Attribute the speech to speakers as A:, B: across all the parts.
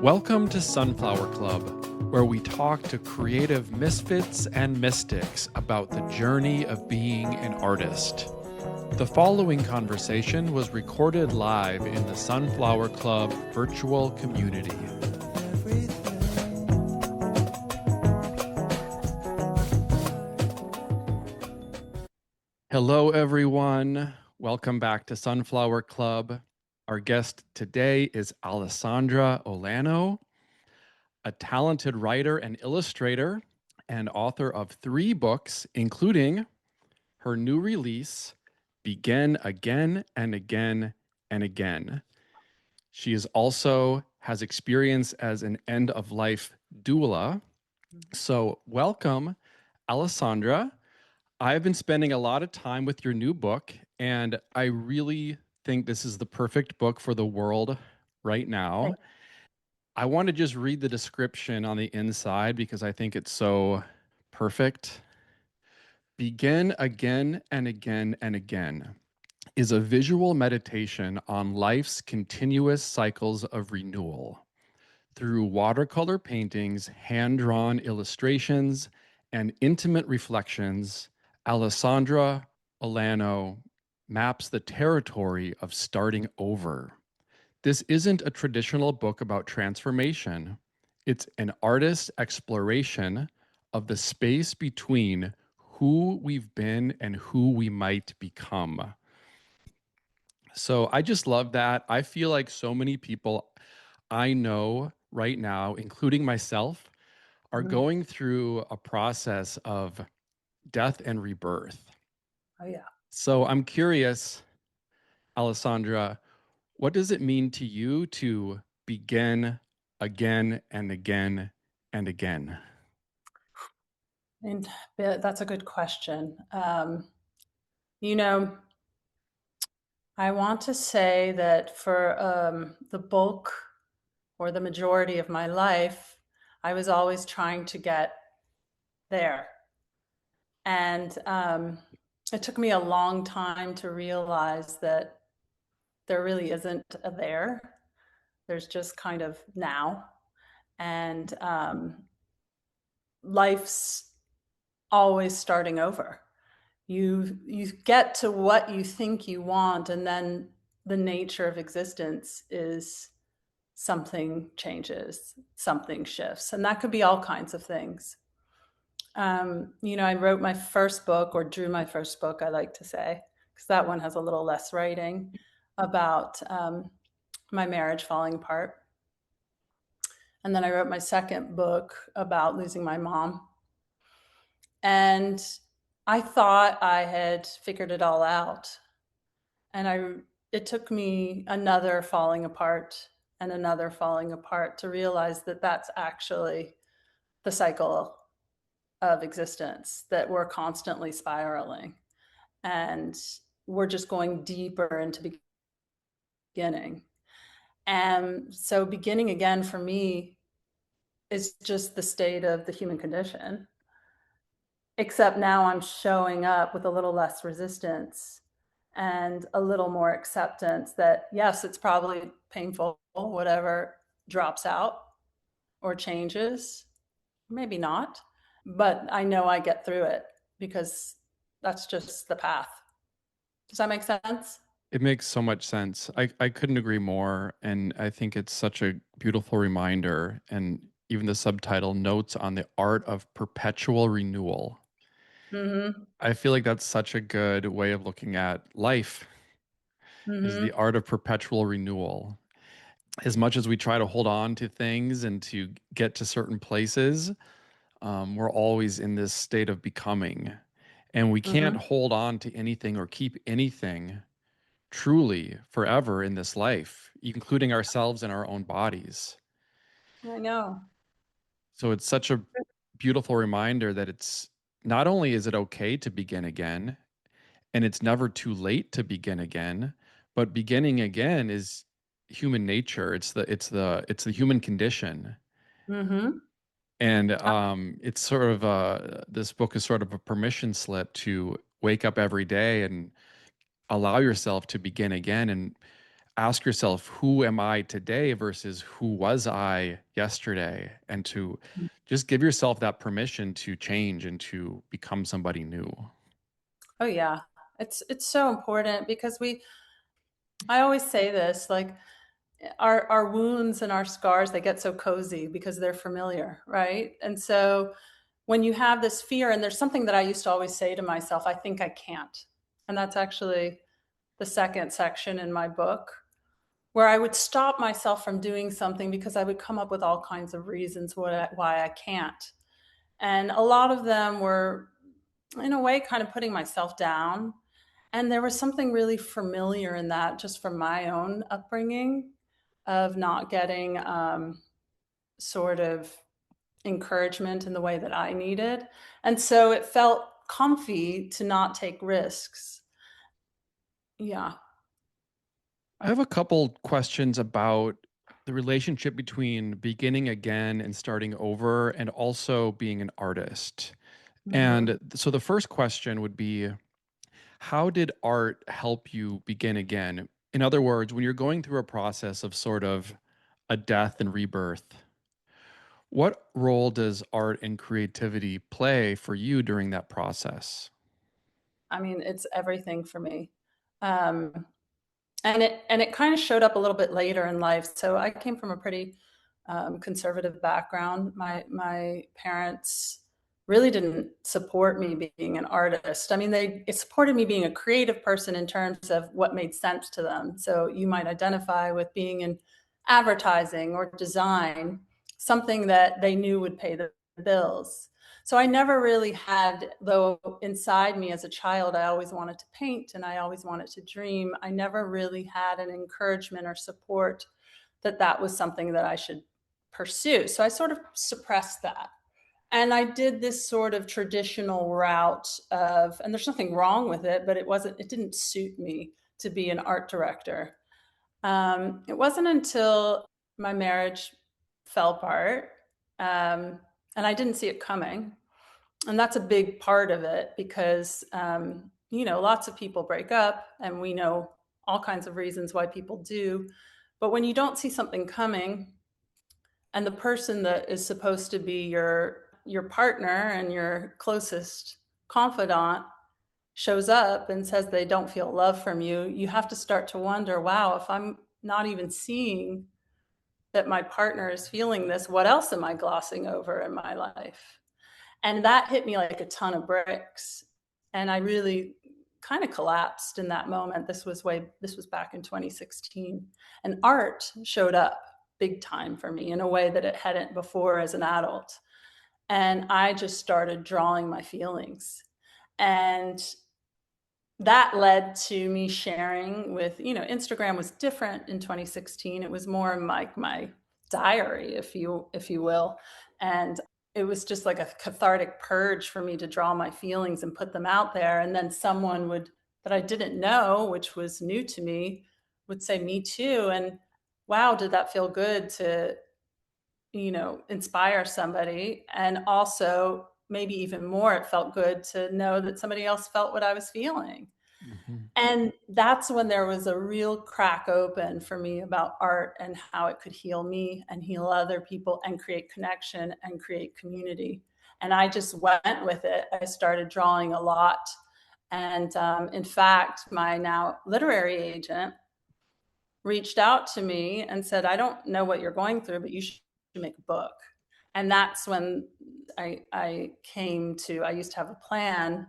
A: Welcome to Sunflower Club, where we talk to creative misfits and mystics about the journey of being an artist. The following conversation was recorded live in the Sunflower Club virtual community. Hello, everyone. Welcome back to Sunflower Club. Our guest today is Alessandra Olanow, a talented writer and illustrator and author of 3 books, including her new release, Begin Again and Again and Again. She is also has experience as an end-of-life doula. So welcome, Alessandra. I've been spending a lot of time with your new book, and I really think this is the perfect book for the world right now. I want to just read the description on the inside because I think it's so perfect. Begin again and again and again is a visual meditation on life's continuous cycles of renewal. Through watercolor paintings, hand-drawn illustrations, and intimate reflections, Alessandra Olanow maps the territory of starting over. This isn't a traditional book about transformation. It's an artist's exploration of the space between who we've been and who we might become. So I just love that. I feel like so many people I know right now, including myself, are
B: Mhm.
A: going through a process of death and rebirth.
B: Oh, yeah.
A: So I'm curious, Alessandra, what does it mean to you to begin again and again and again?
B: And that's a good question. You know, I want to say that for the bulk or the majority of my life, I was always trying to get there. And it took me a long time to realize that there really isn't a there. There's just kind of now. And life's always starting over. You get to what you think you want, and then the nature of existence is something changes, something shifts, and that could be all kinds of things. I wrote my first book, or drew my first book, I like to say, because that one has a little less writing about my marriage falling apart. And then I wrote my second book about losing my mom. And I thought I had figured it all out. And it took me another falling apart and another falling apart to realize that that's actually the cycle of existence, that we're constantly spiraling and we're just going deeper into beginning. And so beginning again for me is just the state of the human condition, except now I'm showing up with a little less resistance and a little more acceptance that, yes, it's probably painful, whatever drops out or changes, maybe not, but I know I get through it because that's just the path. Does that make sense?
A: It makes so much sense. I couldn't agree more. And I think it's such a beautiful reminder. And even the subtitle notes on the art of perpetual renewal.
B: Mm-hmm.
A: I feel like that's such a good way of looking at life, is the
B: Mm-hmm.
A: art of perpetual renewal. As much as we try to hold on to things and to get to certain places, we're always in this state of becoming. And we can't
B: Mm-hmm.
A: hold on to anything or keep anything truly forever in this life, including ourselves and our own bodies.
B: I know.
A: So it's such a beautiful reminder that it's not only is it okay to begin again, and it's never too late to begin again, but beginning again is human nature. It's the human condition.
B: Mm-hmm.
A: And it's sort of this book is sort of a permission slip to wake up every day and allow yourself to begin again. And ask yourself, who am I today versus who was I yesterday? And to just give yourself that permission to change and to become somebody new.
B: Oh yeah. It's so important because I always say this, like our wounds and our scars, they get so cozy because they're familiar, right? And so when you have this fear, and there's something that I used to always say to myself, I think I can't. And that's actually the second section in my book, where I would stop myself from doing something because I would come up with all kinds of reasons why I can't. And a lot of them were, in a way, kind of putting myself down. And there was something really familiar in that, just from my own upbringing, of not getting sort of encouragement in the way that I needed. And so it felt comfy to not take risks. Yeah.
A: I have a couple questions about the relationship between beginning again and starting over and also being an artist.
B: Hmm.
A: And so the first question would be, how did art help you begin again? In other words, when you're going through a process of sort of a death and rebirth, what role does art and creativity play for you during that process?
B: I mean, it's everything for me. Um, and it kind of showed up a little bit later in life. So I came from a pretty conservative background. My parents really didn't support me being an artist. I mean, they it supported me being a creative person in terms of what made sense to them. So you might identify with being in advertising or design, something that they knew would pay the bills. So I never really had, though inside me as a child, I always wanted to paint and I always wanted to dream. I never really had an encouragement or support that that was something that I should pursue. So I sort of suppressed that. And I did this sort of traditional route of, and there's nothing wrong with it, but it didn't suit me to be an art director. It wasn't until my marriage fell apart, um, and I didn't see it coming. And that's a big part of it because, lots of people break up, and we know all kinds of reasons why people do. But when you don't see something coming, and the person that is supposed to be your partner and your closest confidant shows up and says they don't feel love from you, you have to start to wonder, wow, if I'm not even seeing that my partner is feeling this, what else am I glossing over in my life? And that hit me like a ton of bricks. And I really kind of collapsed in that moment. This was back in 2016. And art showed up big time for me in a way that it hadn't before as an adult. And I just started drawing my feelings. And that led to me sharing with, Instagram was different in 2016. It was more like my diary, if you will. And it was just like a cathartic purge for me to draw my feelings and put them out there. And then someone would, that I didn't know, which was new to me, would say, me too. And wow, did that feel good to, inspire somebody. And also, maybe even more, it felt good to know that somebody else felt what I was feeling.
A: Mhm.
B: And that's when there was a real crack open for me about art and how it could heal me and heal other people and create connection and create community. And I just went with it. I started drawing a lot. And in fact, my now literary agent reached out to me and said, I don't know what you're going through, but you should make a book. And that's when I came to, I used to have a plan.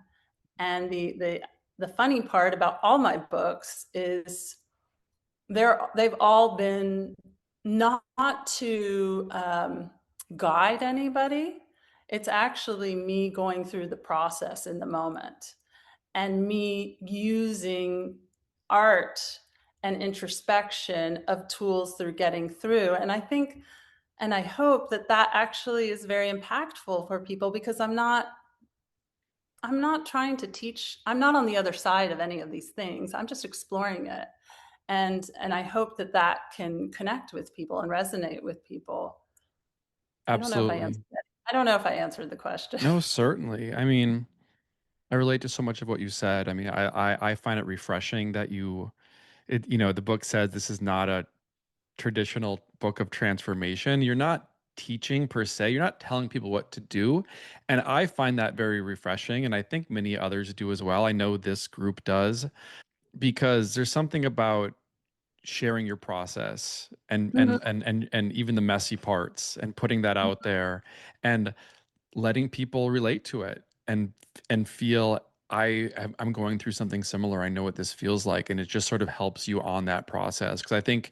B: And the funny part about all my books is they've all been not to guide anybody. It's actually me going through the process in the moment and me using art and introspection of tools through getting through. And I think and I hope that that actually is very impactful for people because I'm not trying to teach. I'm not on the other side of any of these things. I'm just exploring it. And I hope that that can connect with people and resonate with people. I don't know if I
A: Absolutely.
B: answered that. I don't know if I answered the question.
A: No, certainly. I mean, I relate to so much of what you said. I mean, I find it refreshing that you The book says this is not a traditional book of transformation. You're not teaching per se, you're not telling people what to do. And I find that very refreshing. And I think many others do as well. I know this group does, because there's something about sharing your process
B: Mhm.
A: and even the messy parts and putting that out there and letting people relate to it and feel I'm going through something similar. I know what this feels like, and it just sort of helps you on that process. Because I think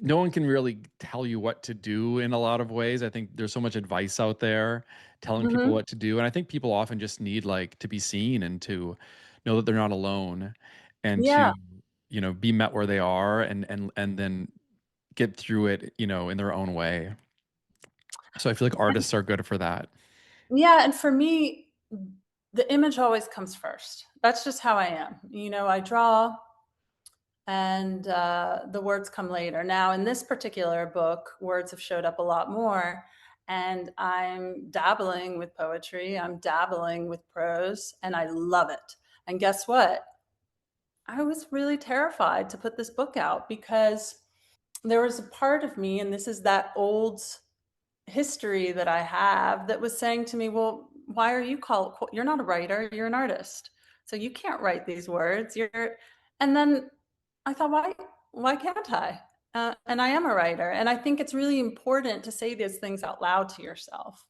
A: no one can really tell you what to do in a lot of ways. I think there's so much advice out there telling people
B: Mhm.
A: what to do, and I think people often just need like to be seen and to know that they're not alone, and
B: Yeah.
A: to be met where they are, and then get through it, in their own way. So I feel like artists are good for that.
B: Yeah, and for me, the image always comes first. That's just how I am. I draw and the words come later. Now, in this particular book, words have showed up a lot more, and I'm dabbling with poetry, I'm dabbling with prose, and I love it. And guess what? I was really terrified to put this book out because there was a part of me, and this is that old history that I have, that was saying to me, "Well, why are you called? You're not a writer. You're an artist, so you can't write these words." And then I thought, why can't I? And I am a writer, and I think it's really important to say these things out loud to yourself.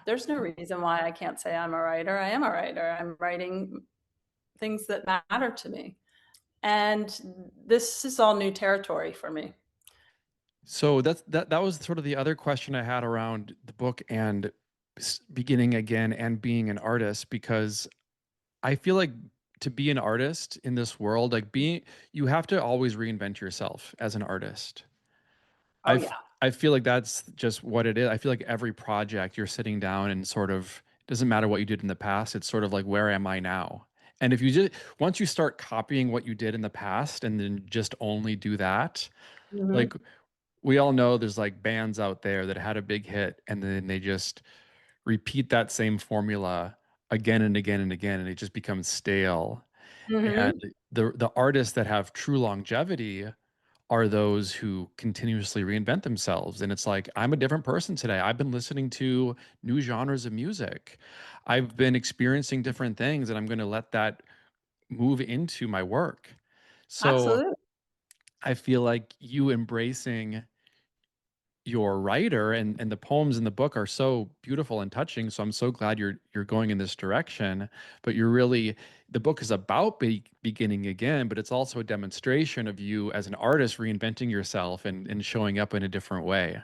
B: There's no reason why I can't say I'm a writer. I am a writer. I'm writing things that matter to me, and this is all new territory for me.
A: So that was sort of the other question I had around the book and beginning again and being an artist, because I feel like to be an artist in this world, like being, you have to always reinvent yourself as an artist.
B: Oh
A: I've
B: yeah.
A: I feel like that's just what it is. I feel like every project you're sitting down and sort of, doesn't matter what you did in the past. It's sort of like, where am I now? And if you just, once you start copying what you did in the past and then just only do that, like
B: Hmm.
A: we all know there's like bands out there that had a big hit and then they just repeat that same formula again and again and again, and it just becomes stale. And
B: Hmm.
A: the artists that have true longevity are those who continuously reinvent themselves. And it's like, I'm a different person today. I've been listening to new genres of music. I've been experiencing different things, and I'm going to let that move into my work. So
B: Absolutely.
A: I feel like you embracing your writer and the poems in the book are so beautiful and touching. So I'm so glad you're going in this direction. But you're really, the book is about beginning again, but it's also a demonstration of you as an artist reinventing yourself and showing up in a different way.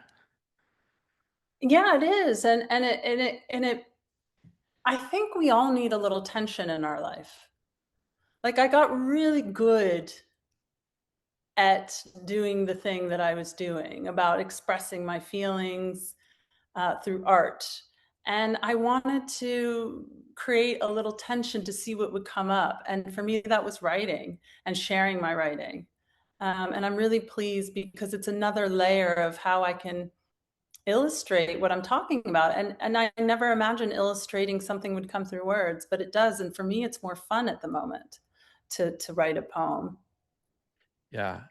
B: Yeah, it is, and it. I think we all need a little tension in our life. Like, I got really good at doing the thing that I was doing, about expressing my feelings through art. And I wanted to create a little tension to see what would come up. And for me, that was writing and sharing my writing. And I'm really pleased because it's another layer of how I can illustrate what I'm talking about. And I never imagined illustrating something would come through words, but it does. And for me, it's more fun at the moment to write a poem.
A: Yeah.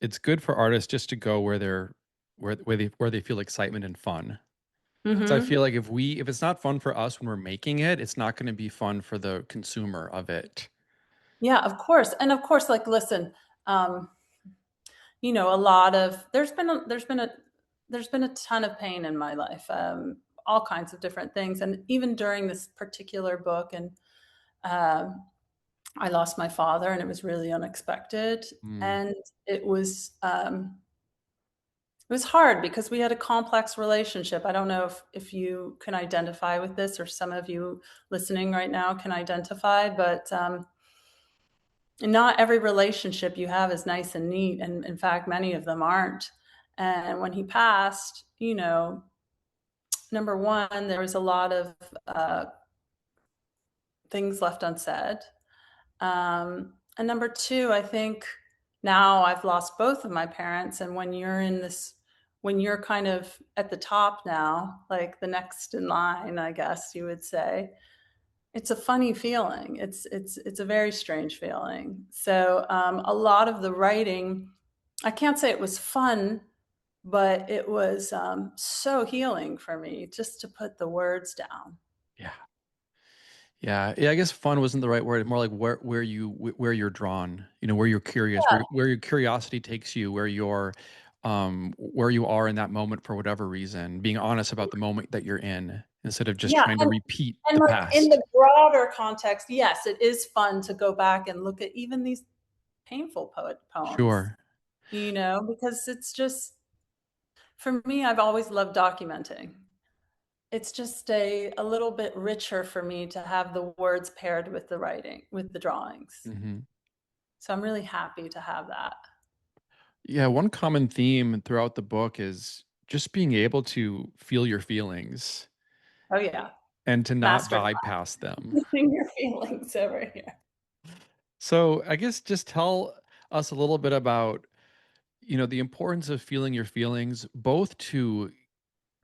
A: It's good for artists just to go where they feel excitement and fun. So I
B: Hmm.
A: feel like if it's not fun for us when we're making it, it's not going to be fun for the consumer of it.
B: Yeah, of course. And of course, like, listen, um, a lot of there's been a ton of pain in my life, all kinds of different things, and even during this particular book, and um, I lost my father, and it was really unexpected,
A: Mm.
B: and it was it was hard because we had a complex relationship. I don't know if you can identify with this, or some of you listening right now can identify, but not every relationship you have is nice and neat, and in fact, many of them aren't. And when he passed, number one, there was a lot of things left unsaid. And number two, I think now I've lost both of my parents. And when you're kind of at the top now, like the next in line, I guess you would say, It's a funny feeling. It's a very strange feeling. So a lot of the writing, I can't say it was fun, but it was so healing for me just to put the words down.
A: Yeah. Yeah, yeah, I guess fun wasn't the right word, more like where you're drawn, where you're curious, where your curiosity takes you, where you are in that moment for whatever reason, being honest about the moment that you're in instead of just
B: Yeah,
A: trying to repeat
B: and
A: the
B: like in
A: past.
B: the broader context, yes, it is fun to go back and look at even these painful poems,
A: Sure.
B: because it's just, for me, I've always loved documenting. It's just a little bit richer for me to have the words paired with the writing, with the drawings.
A: Mhm.
B: So I'm really happy to have that.
A: Yeah, one common theme throughout the book is just being able to feel your feelings
B: Oh yeah,
A: and to not
B: masterclass
A: bypass them.
B: in your feelings over here.
A: So, I guess just tell us a little bit about, the importance of feeling your feelings, both to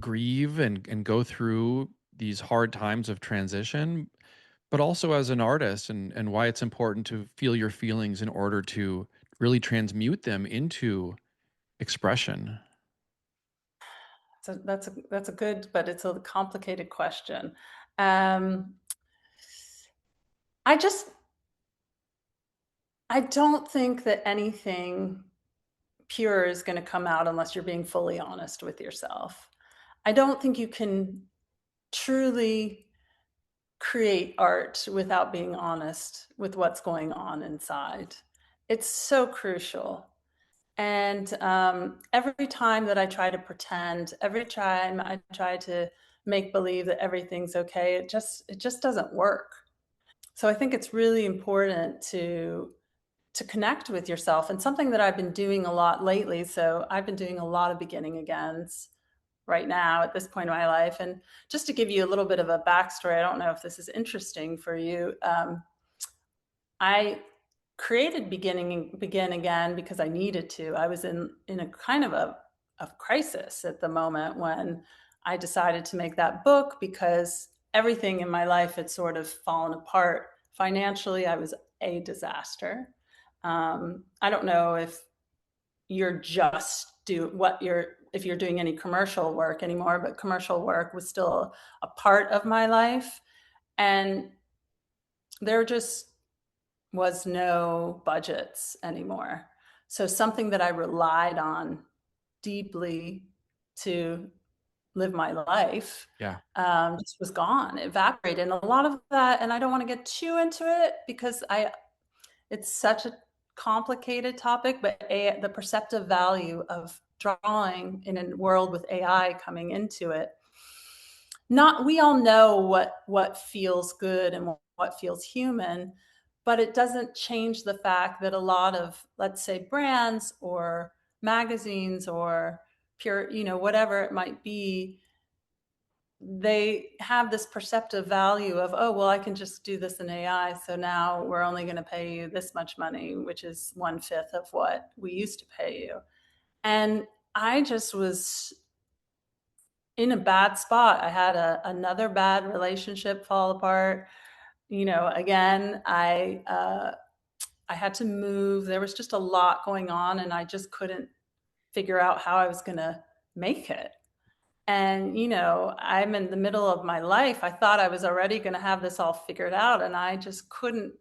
A: grieve and go through these hard times of transition, but also as an artist and why it's important to feel your feelings in order to really transmute them into expression.
B: So that's a good, but it's a complicated question. Um, I just I don't think that anything pure is going to come out unless you're being fully honest with yourself. I don't think you can truly create art without being honest with what's going on inside. It's so crucial. And every time that I try to pretend, every time I try to make believe that everything's okay, it just doesn't work. So I think it's really important to connect with yourself, and something that I've been doing a lot lately. So I've been doing a lot of beginning agains right now at this point in my life. And just to give you a little bit of a backstory, I don't know if this is interesting for you. I created Begin Again because I needed to. I was in a kind of a crisis at the moment when I decided to make that book, because everything in my life had sort of fallen apart. Financially, I was a disaster. I don't know you're just do what you're if you're doing any commercial work anymore, but commercial work was still a part of my life. And there just was no budgets anymore. So something that I relied on deeply to live my life
A: Yeah.
B: just was gone, evaporated. And a lot of that, and I don't want to get too into it because it's such a complicated topic, but the perceptive value of drawing in a world with AI coming into it. Not We all know what feels good and what feels human, but it doesn't change the fact that a lot of, let's say, brands or magazines or pure, whatever it might be, they have this perceptive value of, oh, well, I can just do this in AI. So now we're only going to pay you this much money, which is 1/5 of what we used to pay you. And I just was in a bad spot. I had another bad relationship fall apart. Again, I had to move. There was just a lot going on, and I just couldn't figure out how I was going to make it. And, I'm in the middle of my life. I thought I was already going to have this all figured out, and I just couldn't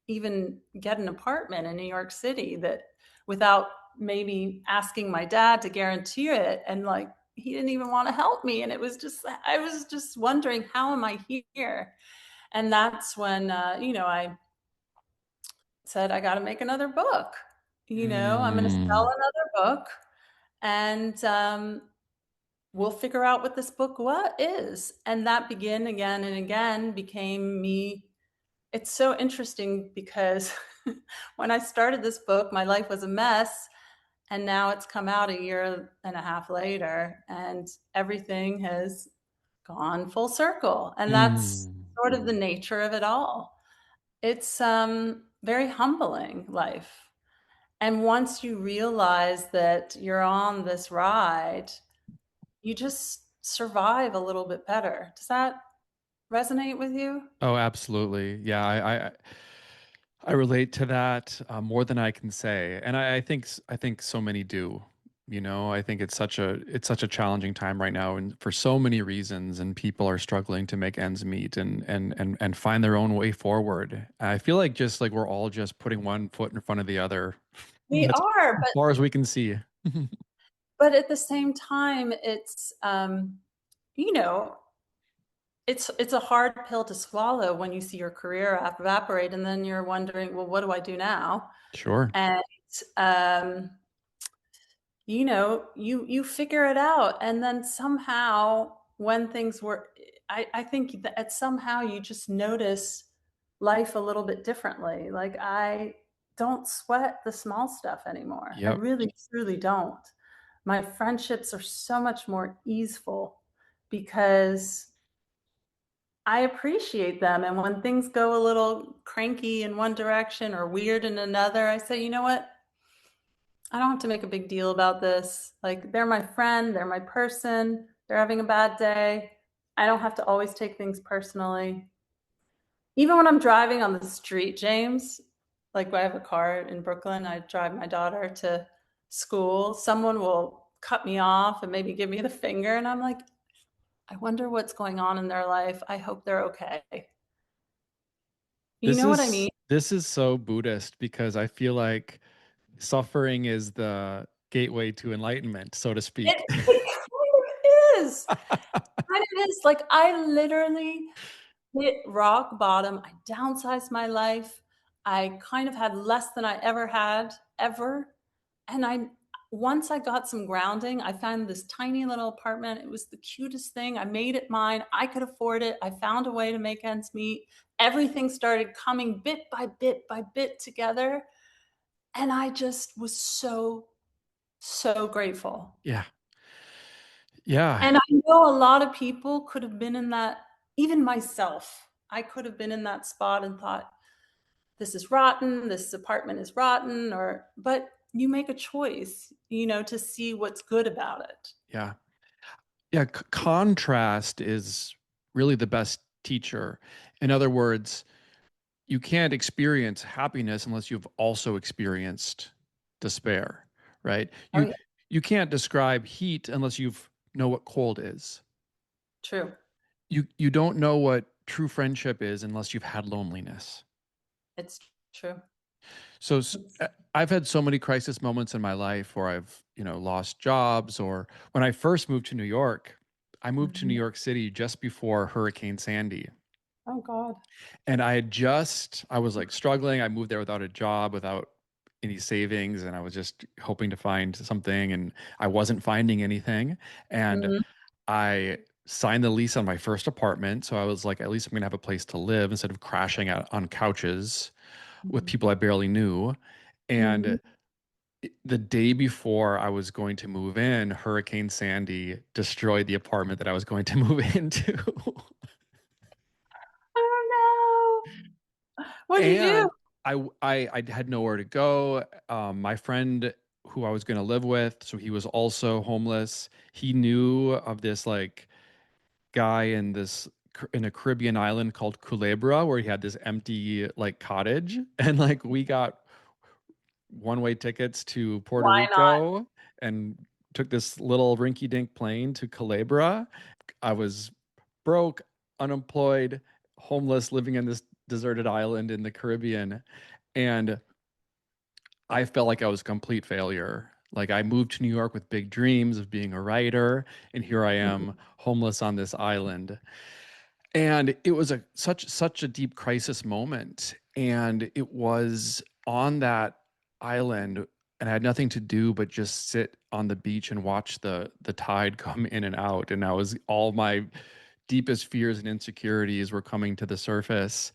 B: even get an apartment in New York City that without maybe asking my dad to guarantee it. And like, he didn't even want to help me. And I was just wondering, how am I here? And that's when, I said, I got to make another book. I'm going to sell
A: Mm.
B: another book, and we'll figure out what this book what is. And that Begin Again and Again became me. It's so interesting because when I started this book, my life was a mess. And now it's come out a year and a half later, and everything has gone full circle. And that's
A: Mm.
B: sort of the nature of it all. It's very humbling life. And once you realize that you're on this ride, you just survive a little bit better. Does that resonate with you?
A: Oh, absolutely. Yeah, I relate to that more than I can say, and I think so many do. You know, I think it's such a challenging time right now, and for so many reasons, and people are struggling to make ends meet and find their own way forward. I feel like just like we're all just putting one foot in front of the other.
B: We
A: That's
B: are,
A: as far as we can see.
B: but at the same time, you know, it's a hard pill to swallow when you see your career evaporate, and then you're wondering, well, what do I do now?
A: Sure.
B: And um, you figure it out, and then somehow when things were, I think that somehow you just notice life a little bit differently. Like I don't sweat the small stuff anymore. I
A: Yep.
B: really truly don't. My friendships are so much more easeful because I appreciate them. And when things go a little cranky in one direction or weird in another, I say, you know what? I don't have to make a big deal about this. Like, they're my friend, they're my person, they're having a bad day. I don't have to always take things personally. Even when I'm driving on the street, James, like I have a car in Brooklyn, I drive my daughter to school. Someone will cut me off and maybe give me the finger. And I'm like, I wonder what's going on in their life. I hope they're okay. You know what I mean?
A: This is so Buddhist because I feel like suffering is the gateway to enlightenment, so to speak.
B: It kind of is. Kind of is. Like I literally hit rock bottom. I downsized my life. I kind of had less than I ever had ever. And once I got some grounding, I found this tiny little apartment. It was the cutest thing. I made it mine. I could afford it. I found a way to make ends meet. Everything started coming bit by bit together. And I just was so, so grateful.
A: Yeah. Yeah.
B: And I know a lot of people could have been in that, even myself. I could have been in that spot and thought, this is rotten, this apartment is rotten, but you make a choice, to see what's good about it.
A: Yeah. Yeah. Contrast is really the best teacher. In other words, you can't experience happiness unless you've also experienced despair, right?
B: Oh, yeah,
A: You can't describe heat unless you've know what cold is.
B: true.
A: You don't know what true friendship is unless you've had loneliness.
B: It's true.
A: So
B: It's,
A: I've had so many crisis moments in my life where I've, you know, lost jobs, or when I first moved to New York, I moved to New
B: mhm.
A: York City just before Hurricane Sandy.
B: Oh, God.
A: And I was like struggling. I moved there without a job, without any savings, and I was just hoping to find something, and I wasn't finding anything. And
B: Mhm,
A: I signed the lease on my first apartment. So I was like, at least I'm gonna have a place to live instead of crashing out on couches with
B: mhm,
A: people I barely knew.
B: mhm.
A: And the day before I was going to move in, Hurricane Sandy destroyed the apartment that I was going to move into.
B: Oh, no. What'd you do?
A: And I had nowhere to go. My friend who I was going to live with, so he was also homeless. He knew of this like guy in a Caribbean island called Culebra, where he had this empty like cottage, and like we got one-way tickets to Puerto
B: Why not?
A: Rico and took this little rinky-dink plane to Culebra. I was broke, unemployed, homeless, living in this deserted island in the Caribbean, and I felt like I was a complete failure. Like I moved to New York with big dreams of being a writer, and here I am,
B: Mhm.
A: homeless on this island. And it was a such a deep crisis moment. And it was on that island, and I had nothing to do but just sit on the beach and watch the tide come in and out. And I was all my deepest fears and insecurities were coming to the surface.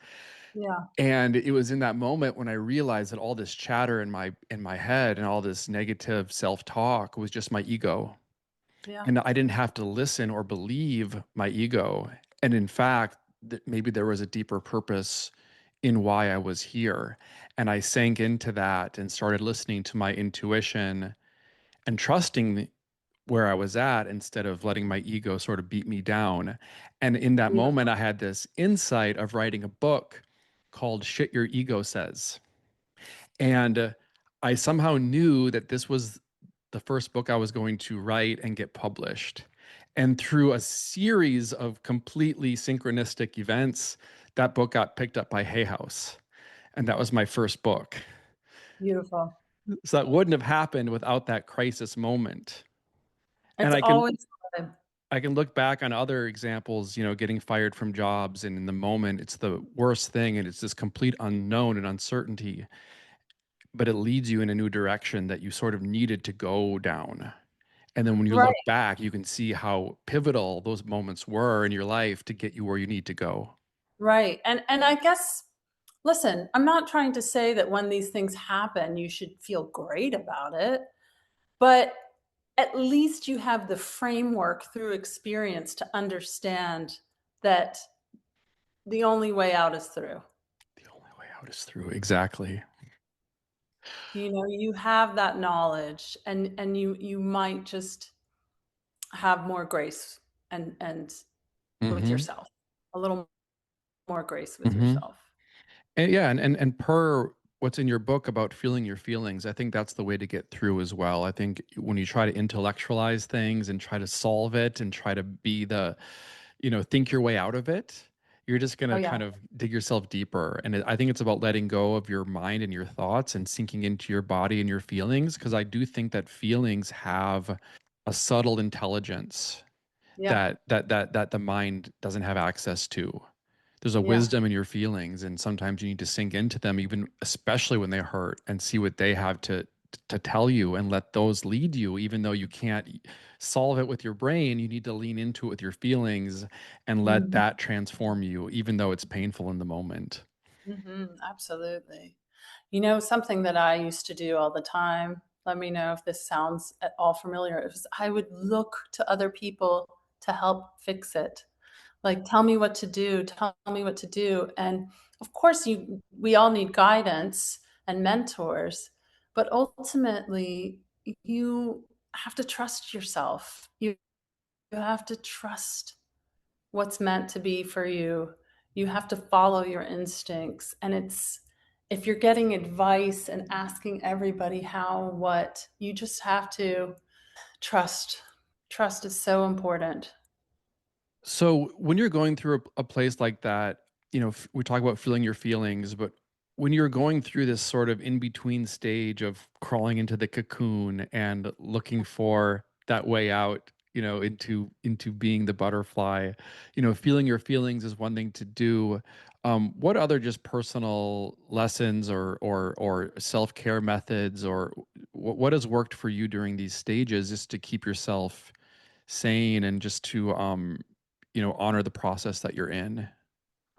B: Yeah,
A: And it was in that moment when I realized that all this chatter in my head and all this negative self-talk was just my ego.
B: yeah,
A: And I didn't have to listen or believe my ego. And in fact, maybe there was a deeper purpose in why I was here. And I sank into that and started listening to my intuition and trusting where I was at instead of letting my ego sort of beat me down. And in that moment,
B: Beautiful.
A: I had this insight of writing a book called Shit Your Ego Says. And I somehow knew that this was the first book I was going to write and get published. And through a series of completely synchronistic events, that book got picked up by Hay House. And that was my first book.
B: Beautiful.
A: So that wouldn't have happened without that crisis moment. And
B: It's always good.
A: I can look back on other examples, getting fired from jobs, and in the moment it's the worst thing and it's this complete unknown and uncertainty, but it leads you in a new direction that you sort of needed to go down. And then when you
B: Right,
A: look back, you can see how pivotal those moments were in your life to get you where you need to go.
B: right. And I guess, listen, I'm not trying to say that when these things happen, you should feel great about it, but at least you have the framework through experience to understand that the only way out is through.
A: The only way out is through. Exactly.
B: You know, you have that knowledge, and you might just have more grace and with
A: Hmm.
B: yourself, a little more grace with
A: Hmm.
B: yourself.
A: And yeah, and per what's in your book about feeling your feelings, I think that's the way to get through as well. I think when you try to intellectualize things and try to solve it and try to be the, think your way out of it, you're just going
B: Oh
A: to
B: yeah.
A: kind of dig yourself deeper. And I think it's about letting go of your mind and your thoughts and sinking into your body and your feelings, because I do think that feelings have a subtle intelligence
B: Yeah.
A: that the mind doesn't have access to. There's a
B: Yeah.
A: wisdom in your feelings, and sometimes you need to sink into them, even especially when they hurt, and see what they have to tell you, and let those lead you. Even though you can't solve it with your brain, you need to lean into it with your feelings and let
B: Mhm.
A: that transform you, even though it's painful in the moment.
B: Mhm. Absolutely. You know, something that I used to do all the time, let me know if this sounds at all familiar, is I would look to other people to help fix it. Like, tell me what to do, tell me what to do. And of course, we all need guidance and mentors, but ultimately, you have to trust yourself. You have to trust what's meant to be for you. You have to follow your instincts. And it's, if you're getting advice and asking everybody how, what, you just have to trust. Trust is so important.
A: So when you're going through a place like that, we talk about feeling your feelings, but when you're going through this sort of in between stage of crawling into the cocoon and looking for that way out, into being the butterfly, feeling your feelings is one thing to do. What other just personal lessons or self-care methods, or what has worked for you during these stages, just to keep yourself sane and just to honor the process that you're in?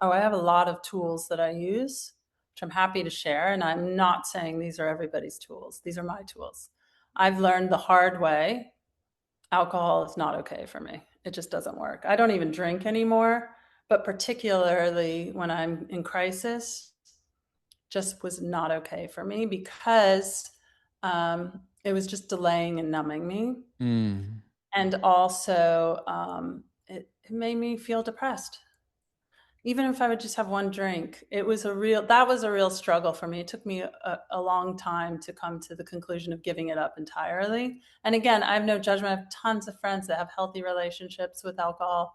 B: Oh, I have a lot of tools that I use, which I'm happy to share. And I'm not saying these are everybody's tools, these are my tools. I've learned the hard way alcohol is not okay for me. It just doesn't work. I don't even drink anymore, but particularly when I'm in crisis, just was not okay for me because it was just delaying and numbing me.
A: Mm.
B: And also, it made me feel depressed. Even if I would just have one drink, that was a real struggle for me. It took me a long time to come to the conclusion of giving it up entirely. And again, I have no judgment. I have tons of friends that have healthy relationships with alcohol.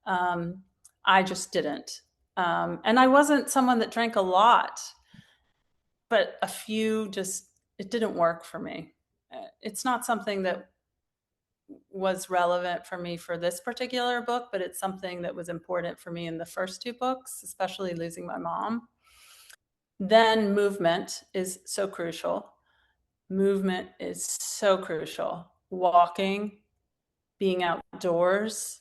B: Um, I just didn't. And I wasn't someone that drank a lot, but a few just, it didn't work for me. It's not something that was relevant for me for this particular book, but it's something that was important for me in the first two books, especially losing my mom. Then movement is so crucial. Movement is so crucial. Walking, being outdoors,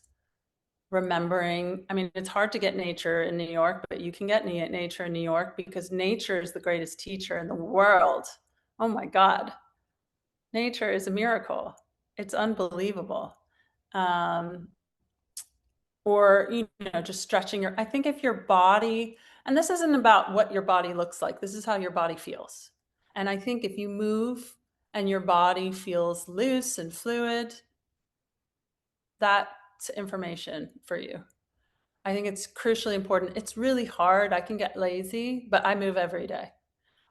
B: remembering. I mean, it's hard to get nature in New York, but you can get nature in New York because nature is the greatest teacher in the world. Oh my God. Nature is a miracle. It's unbelievable. Um, or just stretching your, I think if your body, and this isn't about what your body looks like, this is how your body feels. And I think if you move and your body feels loose and fluid, that's information for you. I think it's crucially important. It's really hard. I can get lazy, but I move every day.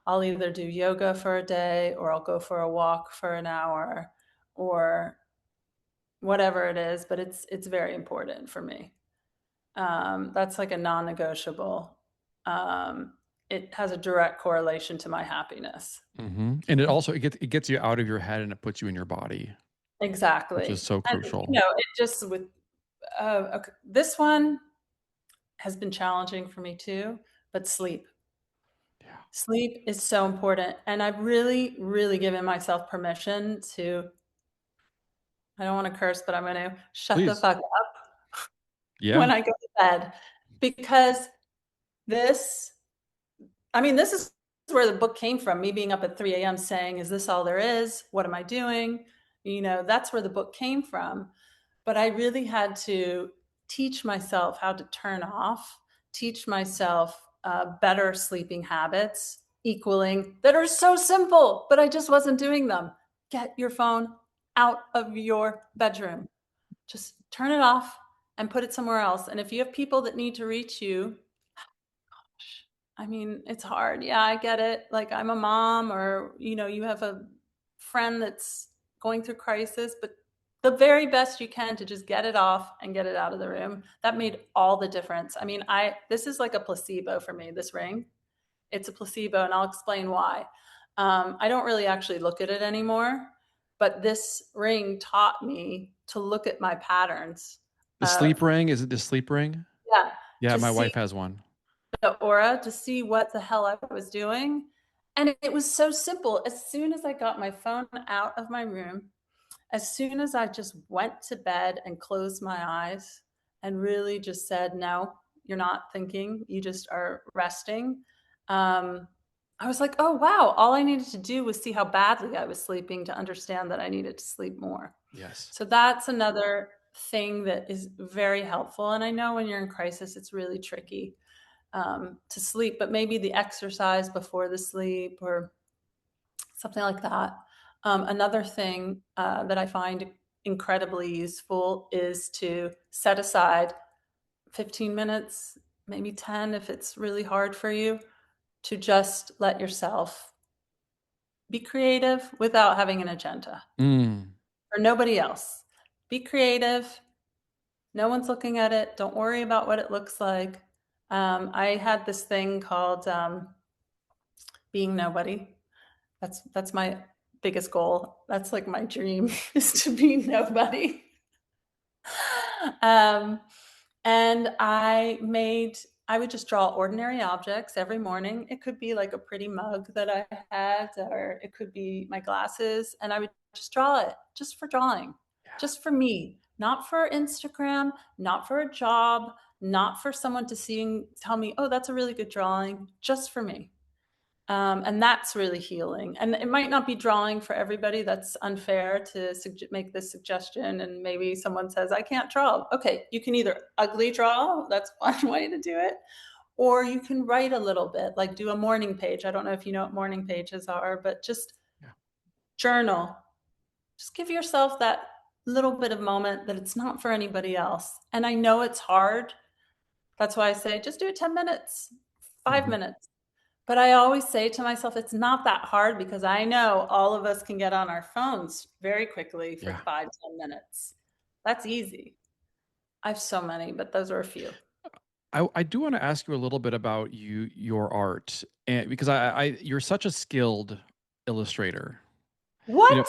B: I'll either do yoga for a day or I'll go for a walk for an hour or whatever it is, but it's very important for me. That's like a non-negotiable. It has a direct correlation to my happiness.
A: And it gets you out of your head and it puts you in your body, which is
B: Exactly.
A: so
B: And,
A: crucial.
B: it just with ok this one has been challenging for me too, but sleep.
A: Yeah.
B: Sleep is so important, and I've really, really given myself permission to I don't wanna curse, but I'm gonna shut the
A: Please.
B: fuck up
A: Yeah.
B: when I go to bed because this this is where the book came from, me being up at 3 AM saying, "Is this all there is? What am I doing?" That's where the book came from. But I really had to teach myself how to turn off, teach myself better sleeping habits, equaling that are so simple, but I just wasn't doing them. Get your phone out of your bedroom. Just turn it off and put it somewhere else. And if you have people that need to reach you, it's hard. Yeah, I get it. Like I'm a mom or, you have a friend that's going through crisis, but the very best you can to just get it off and get it out of the room. That made all the difference. I this is like a placebo for me, this ring. It's a placebo and I'll explain why. I don't really actually look at it anymore, but this ring taught me to look at my patterns
A: The sleep
B: of
A: ring, is it the sleep ring?
B: yeah,
A: Yeah,
B: to
A: my
B: see
A: wife has one.
B: the aura to see what the hell I was doing. And it was so simple. As soon as I got my phone out of my room, as soon as I just went to bed and closed my eyes and really just said, no, you're not thinking, you just are resting. Um, I was like, oh, wow. All I needed to do was see how badly I was sleeping to understand that I needed to sleep more.
A: Yes.
B: So that's another thing that is very helpful. And I know when you're in crisis, it's really tricky to sleep, but maybe the exercise before the sleep or something like that. Another thing that I find incredibly useful is to set aside 15 minutes, maybe 10 if it's really hard for you, to just let yourself be creative without having an agenda
A: Mm.
B: or nobody else. Be creative. No one's looking at it. Don't worry about what it looks like. I had this thing called being nobody. That's my biggest goal. That's like my dream is to be nobody. Um, and I would just draw ordinary objects every morning. It could be like a pretty mug that I had, or it could be my glasses, and I would just draw it just for drawing,
A: Yeah.
B: just for me, not for Instagram, not for a job, not for someone to see and tell me, oh, that's a really good drawing, just for me. And that's really healing. And it might not be drawing for everybody. That's unfair to make this suggestion. And maybe someone says, I can't draw. Okay, you can either ugly draw, that's one way to do it, or you can write a little bit, like do a morning page. I don't know if you know what morning pages are, but just
A: Yeah.
B: journal. Just give yourself that little bit of moment that it's not for anybody else. And I know it's hard. That's why I say just do it 10 minutes, five
A: Mhm.
B: minutes. But I always say to myself, it's not that hard because I know all of us can get on our phones very quickly for
A: Yeah.
B: 5, 10 minutes. That's easy. I have so many, but those are a few.
A: I do want to ask you a little bit about your art, and because you're such a skilled illustrator. You know,
B: What?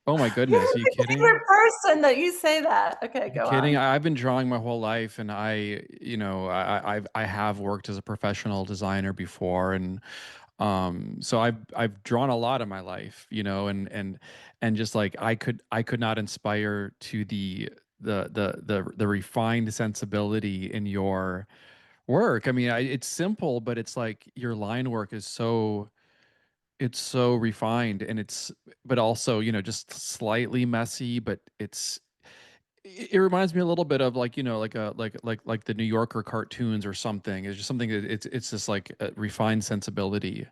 A: oh my
B: You're
A: goodness, are you
B: my
A: kidding?
B: favorite person that you say that. Okay,
A: You
B: go
A: kidding?
B: on.
A: I've been drawing my whole life, and I have worked as a professional designer before, and so I've drawn a lot in my life, and just like I could not inspire to the refined sensibility in your work. I mean, it's simple, but it's like your line work is it's so refined, and but also, just slightly messy, but it reminds me a little bit of like, like the New Yorker cartoons or something. It's just something that it's just like a refined sensibility.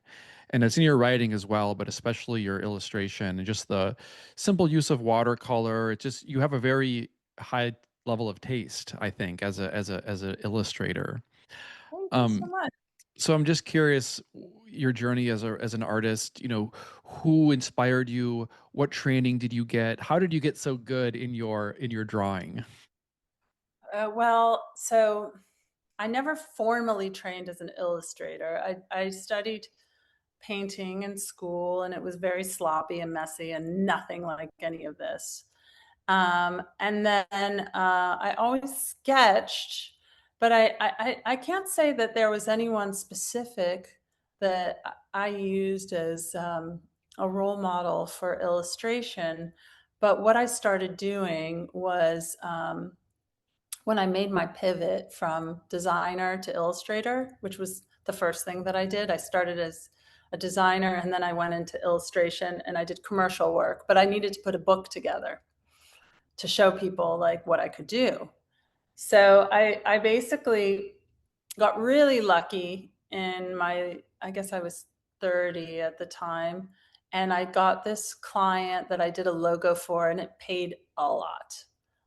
A: And it's in your writing as well, but especially your illustration and just the simple use of watercolor. It's just you have a very high level of taste, I think, as a illustrator.
B: Thank you so
A: Um,
B: much.
A: so I'm just curious, your journey as an artist, who inspired you? What training did you get? How did you get so good in your drawing?
B: Well, I never formally trained as an illustrator. I studied painting in school, and it was very sloppy and messy and nothing like any of this. And then I always sketched, but I can't say that there was anyone specific that I used as a role model for illustration. But what I started doing was when I made my pivot from designer to illustrator, which was the first thing that I did. I started as a designer and then I went into illustration and I did commercial work, but I needed to put a book together to show people like what I could do. So I basically got really lucky in my, I guess I was 30 at the time. And I got this client that I did a logo for, and it paid a lot.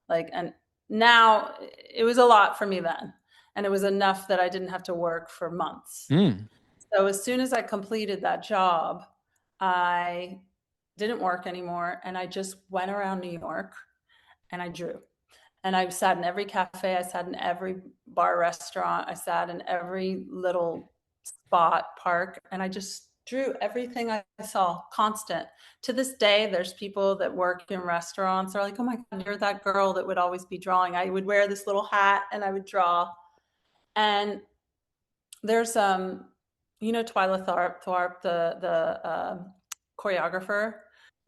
B: And now it was a lot for me then. And it was enough that I didn't have to work for months.
A: Mm.
B: So as soon as I completed that job, I didn't work anymore. And I just went around New York and I drew. And I sat in every cafe, I sat in every bar restaurant, I sat in every little spot, park, and I just drew everything I saw constant. To this day, there's people that work in restaurants. They're like, oh my God, you're that girl that would always be drawing. I would wear this little hat and I would draw. And there's Twyla Tharp, the choreographer.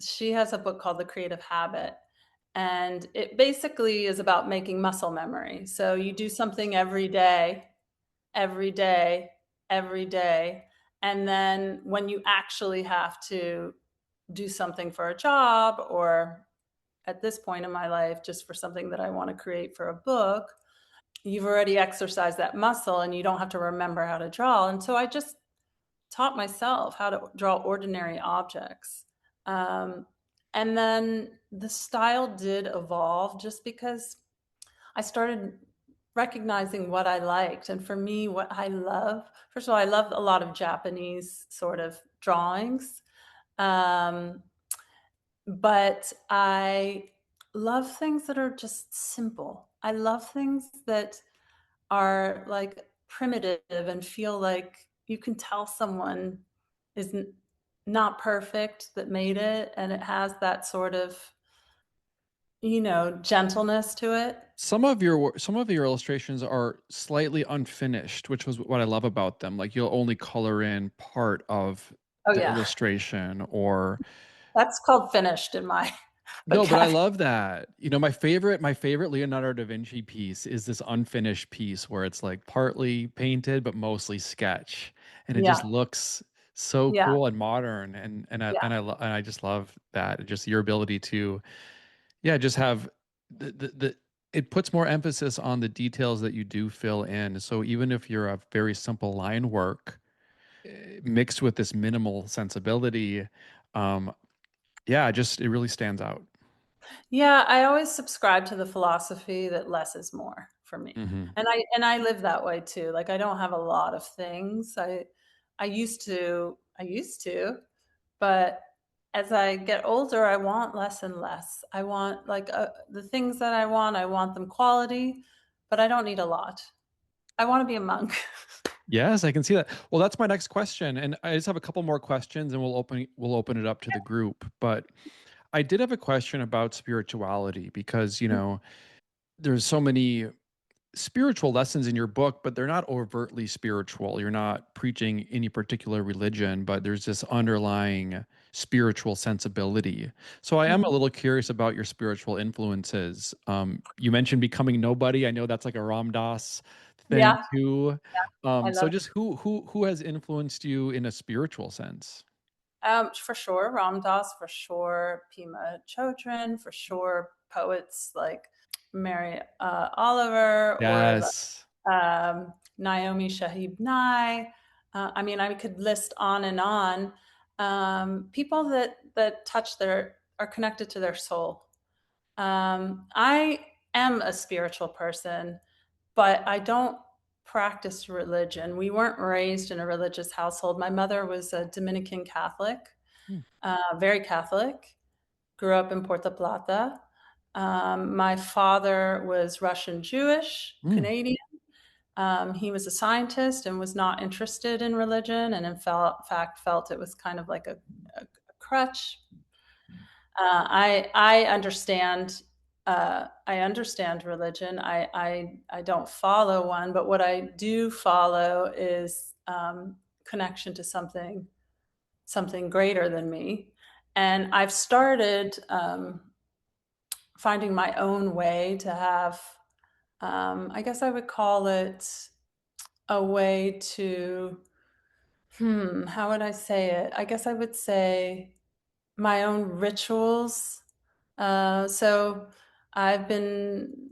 B: She has a book called The Creative Habit, and it basically is about making muscle memory. So you do something every day, every day, every day, and then when you actually have to do something for a job, or at this point in my life, just for something that I want to create for a book, you've already exercised that muscle and you don't have to remember how to draw. And so I just taught myself how to draw ordinary objects. Um, and then the style did evolve just because I started recognizing what I liked. And for me, what I love, first of all, I love a lot of Japanese sort of drawings. Um, but I love things that are just simple. I love things that are like primitive and feel like you can tell someone is not perfect that made it, and it has that sort of, gentleness to it.
A: Some of your illustrations are slightly unfinished, which was what I love about them. Like you'll only color in part of
B: Oh
A: the
B: yeah,
A: illustration, or
B: that's called finished in my
A: no, but I
B: vocabulary.
A: love that. My favorite Leonardo da Vinci piece is this unfinished piece where it's like partly painted but mostly sketch, and it just
B: Yeah,
A: looks so
B: yeah,
A: cool and modern.
B: yeah.
A: And I just love that. Just your ability to, yeah, just have the it puts more emphasis on the details that you do fill in. So even if you're a very simple line work mixed with this minimal sensibility, um, yeah, just it really stands out.
B: Yeah, I always subscribe to the philosophy that less is more for me.
A: Hmm.
B: And I live that way too. Like I don't have a lot of things. I used to, but as I get older, I want less and less. I want like the things that I want them quality, but I don't need a lot. I want to be a monk.
A: Yes, I can see that. Well, that's my next question, and I just have a couple more questions, and we'll open it up to the group. But I did have a question about spirituality because there's so many spiritual lessons in your book, but they're not overtly spiritual. You're not preaching any particular religion, but there's this underlying spiritual sensibility. So I am a
B: Mhm.
A: little curious about your spiritual influences. You mentioned becoming nobody. I know that's like a Ram Dass thing
B: Yeah,
A: too.
B: I
A: So
B: love
A: just who has influenced you in a spiritual sense?
B: For sure, Ram Dass, for sure, Pima Chodron, for sure, poets like Mary Oliver or
A: Yes.
B: Naomi Shahib Nye. I mean, I could list on and on. People that touch are connected to their soul. I am a spiritual person, but I don't practice religion. We weren't raised in a religious household. My mother was a Dominican Catholic,
A: Hmm.
B: very Catholic, grew up in Puerto Plata. My father was Russian Jewish,
A: Mm.
B: Canadian. He was a scientist and was not interested in religion, and in fact felt it was kind of like a crutch. I understand. I understand religion. I don't follow one, but what I do follow is connection to something greater than me. And I've started finding my own way to have. I guess I would call it a way to. How would I say it? I guess I would say my own rituals. So I've been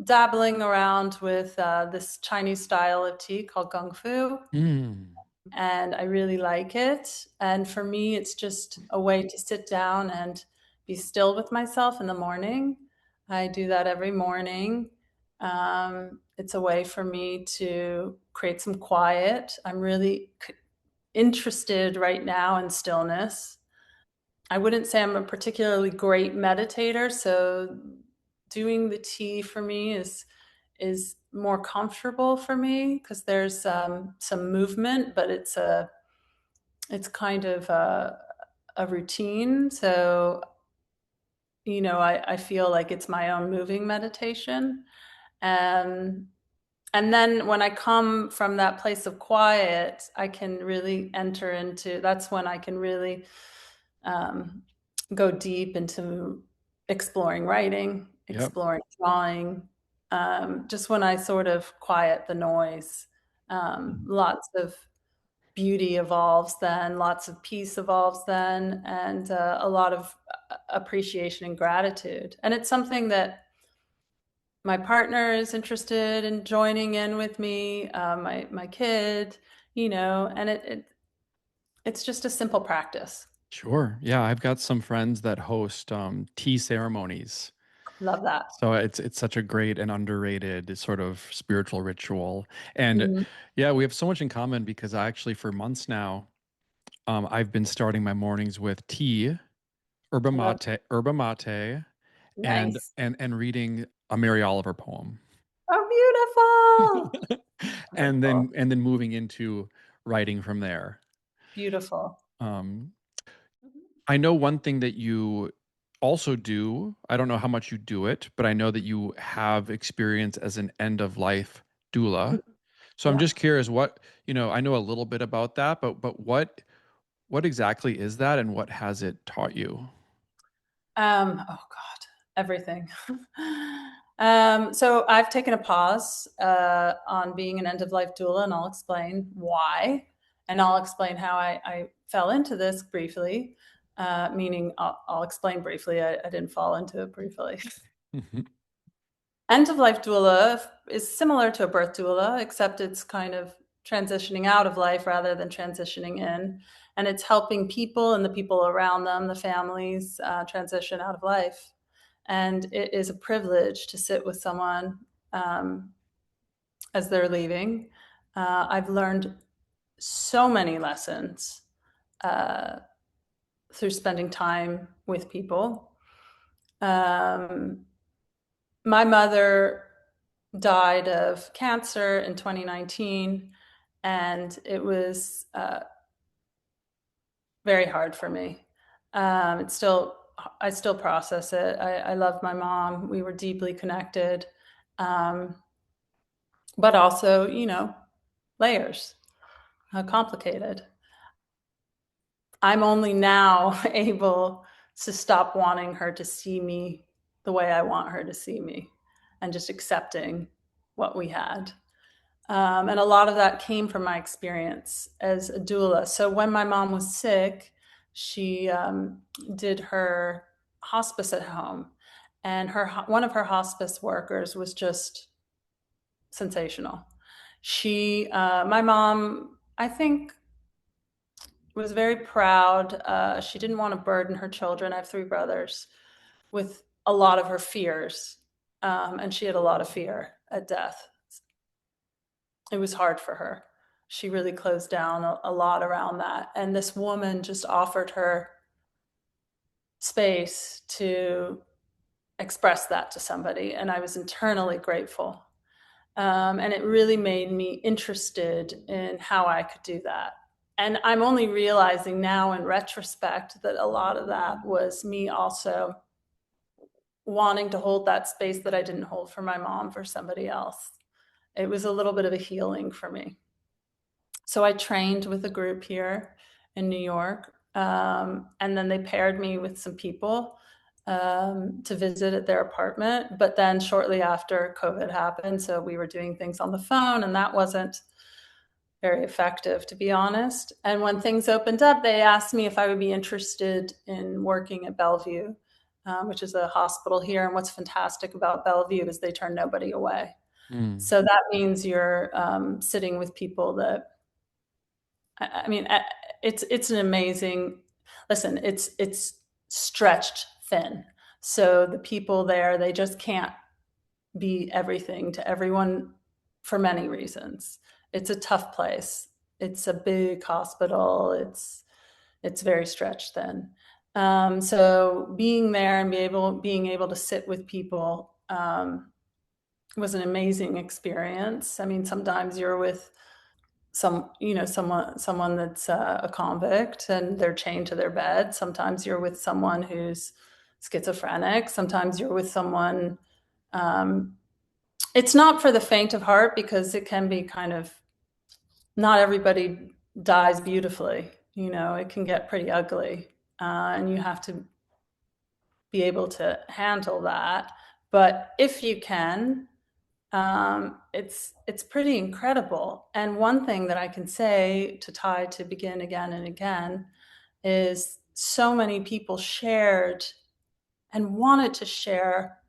B: dabbling around with this Chinese style of tea called Kung Fu,
A: Mm.
B: and I really like it. And for me, it's just a way to sit down and be still with myself in the morning. I do that every morning. It's a way for me to create some quiet. I'm really interested right now in stillness. I wouldn't say I'm a particularly great meditator, so doing the tea for me is more comfortable for me because there's some movement, but it's kind of a routine. So I feel like it's my own moving meditation. Um, and then when I come from that place of quiet, I can really enter into that's when I can really um, go deep into exploring writing,
A: Yep.
B: exploring drawing. Just when I sort of quiet the noise, lots of beauty evolves then, lots of peace evolves then, and a lot of appreciation and gratitude. And it's something that my partner is interested in joining in with me, my kid, and it's just a simple practice.
A: Sure. Yeah, I've got some friends that host tea ceremonies.
B: Love that.
A: So it's such a great and underrated sort of spiritual ritual. And
B: Mhm.
A: yeah, we have so much in common because I actually for months now, I've been starting my mornings with tea,
B: I love
A: yerba mate, and
B: nice.
A: and reading a Mary Oliver poem.
B: Oh, beautiful. Wonderful.
A: And then moving into writing from there.
B: Beautiful.
A: Um,
B: Mhm.
A: I know one thing that you also do, I don't know how much you do it, but I know that you have experience as an end of life doula. So I'm
B: Yeah.
A: just curious what, I know a little bit about that, but what exactly is that and what has it taught you?
B: Oh God, everything. So I've taken a pause on being an end of life doula, and I'll explain why, and I'll explain how I fell into this briefly. Meaning, I'll explain briefly. I didn't fall into it briefly.
A: Mhm.
B: End of life doula is similar to a birth doula, except it's kind of transitioning out of life rather than transitioning in. And it's helping people and the people around them, the families, transition out of life. And it is a privilege to sit with someone um, as they're leaving. I've learned so many lessons uh, through spending time with people. Um, my mother died of cancer in 2019, and it was very hard for me. It's still, I still process it. I love my mom. We were deeply connected, um, but also, layers, complicated. I'm only now able to stop wanting her to see me the way I want her to see me and just accepting what we had. And a lot of that came from my experience as a doula. So when my mom was sick, she did her hospice at home, and one of her hospice workers was just sensational. My mom, I think, was very proud. She didn't want to burden her children. I have three brothers with a lot of her fears. And she had a lot of fear at death. It was hard for her. She really closed down a lot around that. And this woman just offered her space to express that to somebody. And I was internally grateful. And it really made me interested in how I could do that. And I'm only realizing now in retrospect that a lot of that was me also wanting to hold that space that I didn't hold for my mom for somebody else. It was a little bit of a healing for me. So I trained with a group here in New York, and then they paired me with some people to visit at their apartment. But then shortly after, COVID happened, so we were doing things on the phone, and that wasn't very effective, to be honest. And when things opened up, they asked me if I would be interested in working at Bellevue, which is a hospital here. And what's fantastic about Bellevue is they turn nobody away.
A: Mm.
B: So that means you're sitting with people that, I mean, it's an amazing. Listen, it's stretched thin. So the people there, they just can't be everything to everyone for many reasons. It's a tough place. It's a big hospital. It's very stretched thin. So being there and being able to sit with people was an amazing experience. I mean, sometimes you're with someone that's a convict and they're chained to their bed. Sometimes you're with someone who's schizophrenic. Sometimes you're with someone. Um, it's not for the faint of heart because it can be kind of, not everybody dies beautifully. It can get pretty ugly, and you have to be able to handle that. But if you can, it's pretty incredible. And one thing that I can say to tie to Begin Again and Again is so many people shared and wanted to share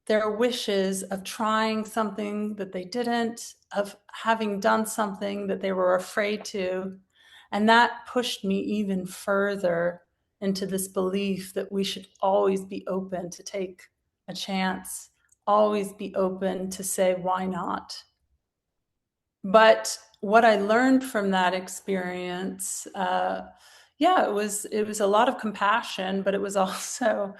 B: their wishes of trying something that they didn't, of having done something that they were afraid to. And that pushed me even further into this belief that we should always be open to take a chance, always be open to say, why not? But what I learned from that experience, yeah, it was a lot of compassion, but it was also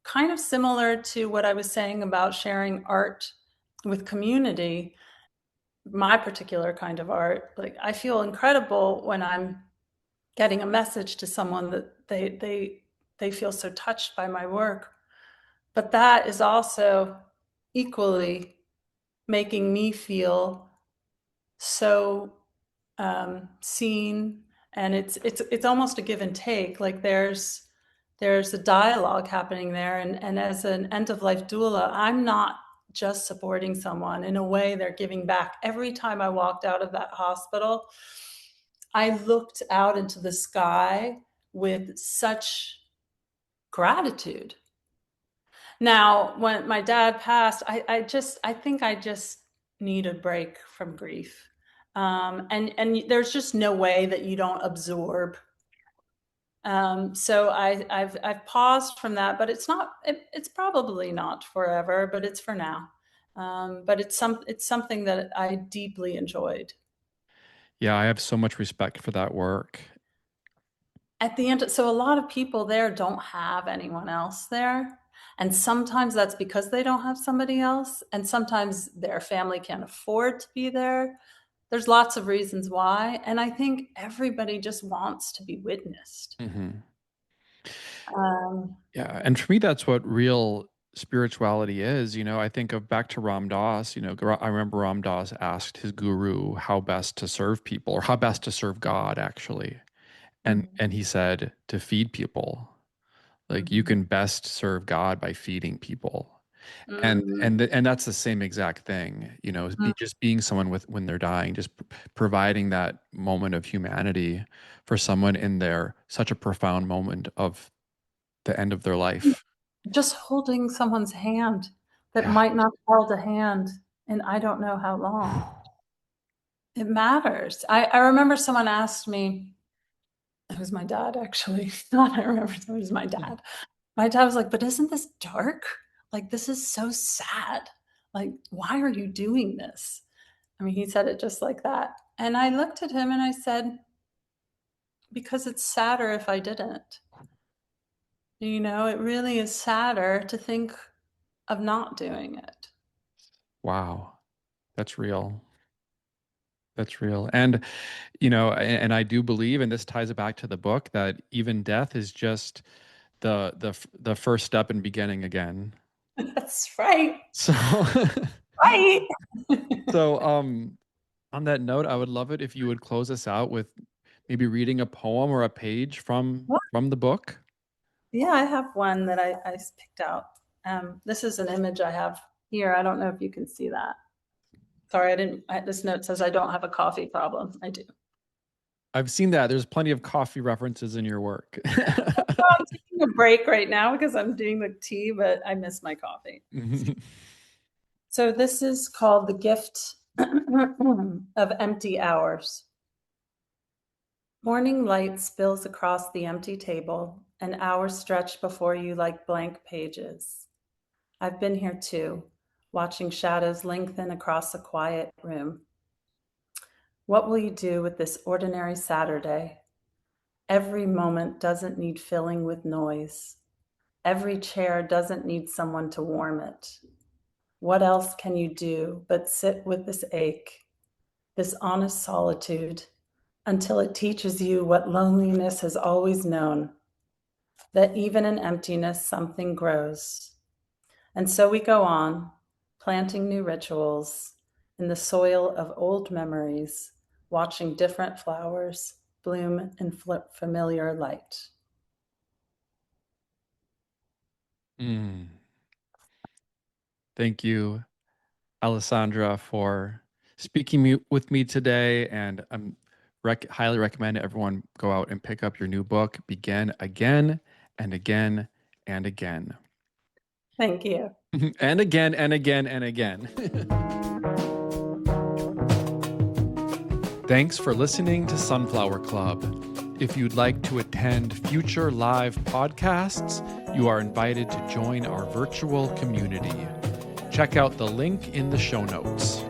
B: kind of similar to what I was saying about sharing art with community. My particular kind of art, like I feel incredible when I'm getting a message to someone that they feel so touched by my work. But that is also equally making me feel so seen, and it's almost a give and take. Like there's a dialogue happening there, and as an end of life doula, I'm not just supporting someone. In a way, they're giving back. Every time I walked out of that hospital, I looked out into the sky with such gratitude. Now, when my dad passed, I think I just need a break from grief. And there's just no way that you don't absorb. So I've paused from that, but it's probably not forever, but it's for now. But it's something that I deeply enjoyed.
A: Yeah, I have so much respect for that work.
B: At the end, so a lot of people there don't have anyone else there. And sometimes that's because they don't have somebody else. And sometimes their family can't afford to be there. There's lots of reasons why. And I think everybody just wants to be witnessed.
A: Hmm.
B: Um,
A: Yeah, and for me, that's what real spirituality is. I think of back to Ram Dass. I remember Ram Dass asked his guru how best to serve people, or how best to serve God, actually, and he said to feed people. Like you
B: mhm,
A: can best serve God by feeding people. And
B: mhm,
A: and and that's the same exact thing,
B: mhm.
A: just being someone with when they're dying, just providing that moment of humanity for someone in their such a profound moment of the end of their life.
B: Just holding someone's hand that
A: Yeah.
B: might not have held a hand in I don't know how long. It matters. I remember someone asked me, it was my dad actually. Not I remember, it was my dad. My dad was like, "But isn't this dark?" Like, this is so sad. Like, why are you doing this? I mean, he said it just like that. And I looked at him and I said, because it's sadder if I didn't. You know, it really is sadder to think of not doing it.
A: Wow. That's real. That's real. And, and I do believe, and this ties it back to the book, that even death is just the first step in beginning again.
B: That's right.
A: So,
B: Right.
A: on that note, I would love it if you would close us out with maybe reading a poem or a page from the book.
B: Yeah, I have one that I picked out. This is an image I have here. I don't know if you can see that. Sorry, I didn't. This note says I don't have a coffee problem. I do.
A: I've seen that. There's plenty of coffee references in your work.
B: Well, I'm taking a break right now because I'm doing the tea, but I miss my coffee. So this is called The Gift of Empty Hours. Morning light spills across the empty table, and hours stretch before you like blank pages. I've been here too, watching shadows lengthen across a quiet room. What will you do with this ordinary Saturday? Every moment doesn't need filling with noise. Every chair doesn't need someone to warm it. What else can you do but sit with this ache, this honest solitude, until it teaches you what loneliness has always known, that even in emptiness something grows. And so we go on, planting new rituals in the soil of old memories, watching different flowers bloom in familiar light.
A: Mm. Thank you, Alessandra, for speaking with me today. And I'm highly recommend everyone go out and pick up your new book, Begin Again and Again and Again.
B: Thank you.
A: And again and again and again. Thanks for listening to Sunflower Club. If you'd like to attend future live podcasts, you are invited to join our virtual community. Check out the link in the show notes.